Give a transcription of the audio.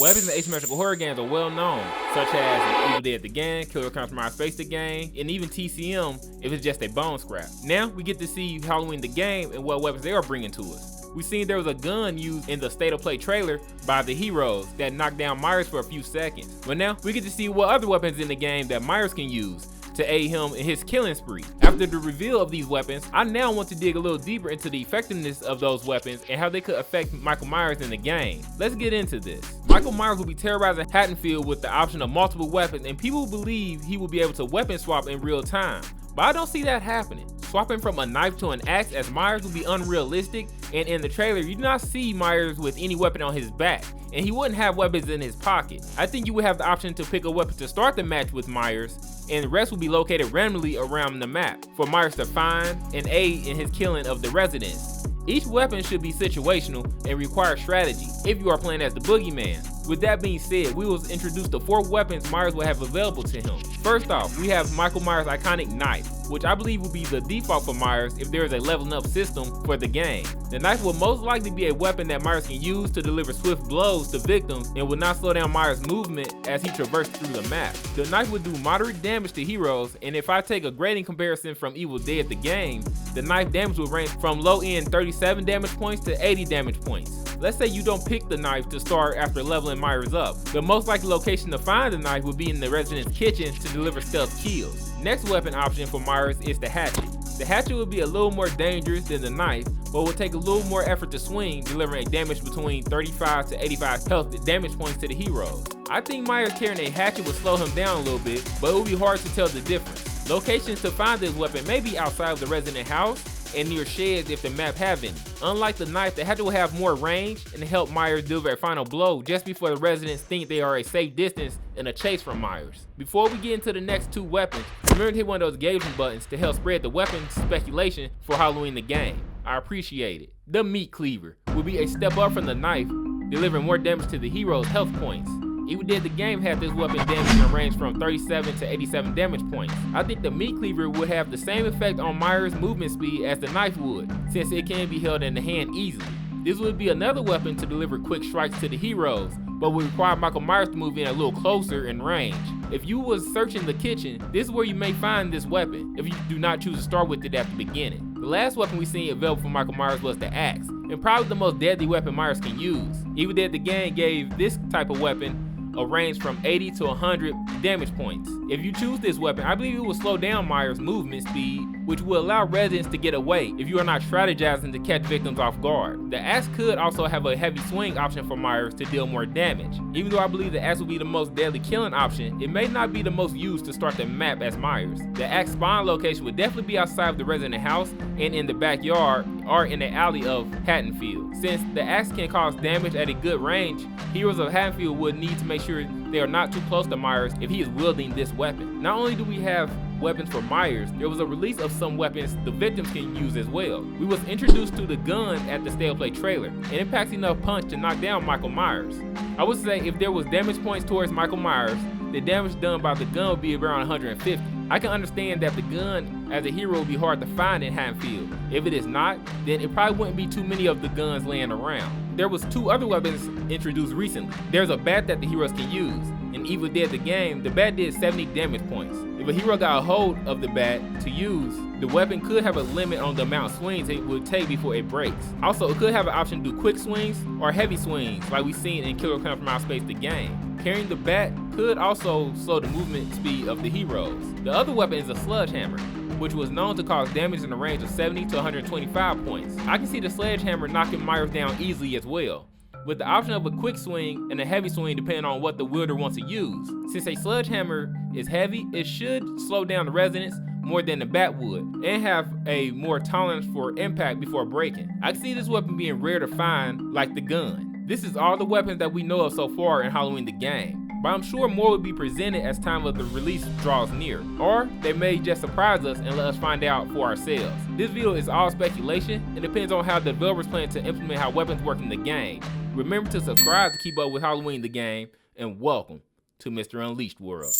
Weapons in asymmetrical horror games are well known, such as Evil Dead the Game, Killer Comes from Outer Space the Game, and even TCM if it's just a bone scrap. Now we get to see Halloween the game and what weapons they are bringing to us. We seen there was a gun used in the State of Play trailer by the heroes that knocked down Myers for a few seconds. But now we get to see what other weapons in the game that Myers can use to aid him in his killing spree. After the reveal of these weapons, I now want to dig a little deeper into the effectiveness of those weapons and how they could affect Michael Myers in the game. Let's get into this. Michael Myers will be terrorizing Haddonfield with the option of multiple weapons, and people believe he will be able to weapon swap in real time. But I don't see that happening. Swapping from a knife to an axe as Myers would be unrealistic, and in the trailer you do not see Myers with any weapon on his back, and he wouldn't have weapons in his pocket. I think you would have the option to pick a weapon to start the match with Myers, and the rest will be located randomly around the map for Myers to find and aid in his killing of the residents. Each weapon should be situational and require strategy if you are playing as the boogeyman. With that being said, we will introduce the 4 weapons Myers will have available to him. First off, we have Michael Myers' iconic knife, which I believe will be the default for Myers if there is a leveling up system for the game. The knife will most likely be a weapon that Myers can use to deliver swift blows to victims and will not slow down Myers' movement as he traverses through the map. The knife will do moderate damage to heroes, and if I take a grading comparison from Evil Dead the game, the knife damage will range from low end 37 damage points to 80 damage points. Let's say you don't pick the knife to start after leveling Myers up. The most likely location to find the knife would be in the resident's kitchen to deliver stealth kills. Next weapon option for Myers is the hatchet. The hatchet will be a little more dangerous than the knife, but will take a little more effort to swing, delivering a damage between 35 to 85 health damage points to the heroes. I think Myers carrying a hatchet will slow him down a little bit, but it will be hard to tell the difference. Locations to find this weapon may be outside of the resident house and near sheds if the map have any. Unlike the knife, the hatchet will have more range and help Myers deliver a final blow just before the residents think they are a safe distance in a chase from Myers. Before we get into the next 2 weapons, remember to hit one of those engagement buttons to help spread the weapon speculation for Halloween the game. I appreciate it. The meat cleaver will be a step up from the knife, delivering more damage to the hero's health points. Evil Dead the game had this weapon damage in a range from 37 to 87 damage points. I think the meat cleaver would have the same effect on Myers' movement speed as the knife would, since it can be held in the hand easily. This would be another weapon to deliver quick strikes to the heroes, but would require Michael Myers to move in a little closer in range. If you was searching the kitchen, this is where you may find this weapon, if you do not choose to start with it at the beginning. The last weapon we seen available for Michael Myers was the axe, and probably the most deadly weapon Myers can use. Evil Dead the game gave this type of weapon a range from 80 to 100 damage points. If you choose this weapon, I believe it will slow down Myers' movement speed, which will allow residents to get away if you are not strategizing to catch victims off guard. The axe could also have a heavy swing option for Myers to deal more damage. Even though I believe the axe will be the most deadly killing option, it may not be the most used to start the map as Myers. The axe spawn location would definitely be outside of the resident house and in the backyard or in the alley of Haddonfield. Since the axe can cause damage at a good range, heroes of Haddonfield would need to make sure they are not too close to Myers if he is wielding this weapon. Not only do we have weapons for Myers, there was a release of some weapons the victims can use as well. We was introduced to the gun at the State of Play trailer, and it packs enough punch to knock down Michael Myers. I would say if there was damage points towards Michael Myers, the damage done by the gun would be around 150. I can understand that the gun as a hero would be hard to find in Haddonfield. If it is not, then it probably wouldn't be too many of the guns laying around. There was 2 other weapons introduced recently. There's a bat that the heroes can use. In Evil Dead the game, the bat did 70 damage points. If a hero got a hold of the bat to use, the weapon could have a limit on the amount of swings it would take before it breaks. Also, it could have an option to do quick swings or heavy swings like we've seen in Killer Comes from Outer Space the game. Carrying the bat could also slow the movement speed of the heroes. The other weapon is a sledgehammer, which was known to cause damage in the range of 70 to 125 points. I can see the sledgehammer knocking Myers down easily as well, with the option of a quick swing and a heavy swing depending on what the wielder wants to use. Since a sledgehammer is heavy, it should slow down the residents more than the bat would, and have a more tolerance for impact before breaking. I can see this weapon being rare to find like the gun. This is all the weapons that we know of so far in Halloween the game, but I'm sure more will be presented as time of the release draws near, or they may just surprise us and let us find out for ourselves. This video is all speculation and depends on how the developers plan to implement how weapons work in the game. Remember to subscribe to keep up with Halloween the game, and welcome to Mr. Unleashed World.